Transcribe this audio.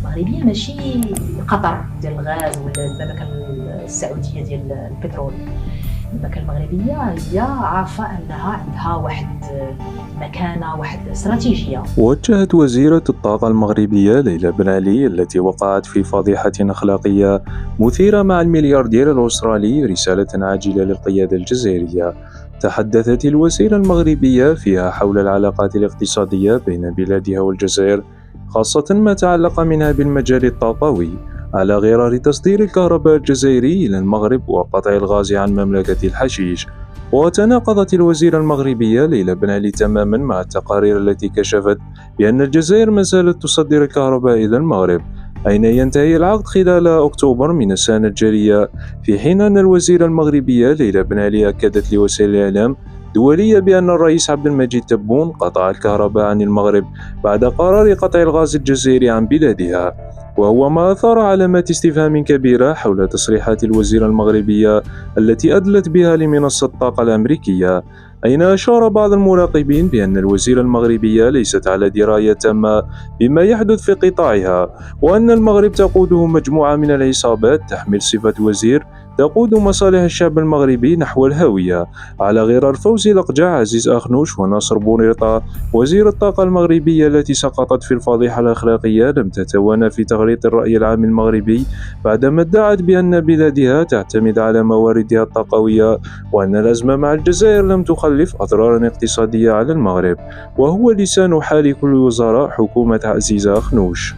المغربيه ماشي قطر ديال الغاز ولا المملكه السعوديه ديال البترول. المملكه المغربيه هي عارفه انها عندها واحد مكانه، واحد استراتيجيه. وجهت وزيرة الطاقة المغربية ليلى بن علي التي وقعت في فضيحة أخلاقية مثيرة مع الملياردير الأسترالي رسالة عاجلة للقيادة الجزائرية. تحدثت الوزيرة المغربية فيها حول العلاقات الاقتصادية بين بلادها والجزائر، خاصة ما تعلق منها بالمجال الطاقوي، على غرار تصدير الكهرباء الجزائري إلى المغرب وقطع الغاز عن مملكة الحشيش. وتناقضت الوزيرة المغربية ليلى بن علي تماما مع التقارير التي كشفت بأن الجزائر ما زالت تصدر الكهرباء إلى المغرب، أين ينتهي العقد خلال أكتوبر من السنة الجارية، في حين أن الوزيرة المغربية ليلى بن علي أكدت لوسائل الإعلام دولية بأن الرئيس عبد المجيد تبون قطع الكهرباء عن المغرب بعد قرار قطع الغاز الجزائري عن بلادها، وهو ما أثار علامات استفهام كبيرة حول تصريحات الوزيرة المغربية التي أدلت بها لمنصة الطاقة الأمريكية، أين أشار بعض المراقبين بأن الوزيرة المغربية ليست على دراية تامة بما يحدث في قطاعها، وأن المغرب تقوده مجموعة من العصابات تحمل صفة وزير تقود مصالح الشعب المغربي نحو الهاوية، على غرار فوزي لقجع، عزيز أخنوش، وناصر بونيطة. وزير الطاقة المغربية التي سقطت في الفضيحة الأخلاقية لم تتوانى في تغليط الرأي العام المغربي بعدما ادعت بأن بلادها تعتمد على مواردها الطاقوية، وأن الأزمة مع الجزائر لم تخلف أضرارا اقتصادية على المغرب، وهو لسان حال كل وزراء حكومة عزيز أخنوش.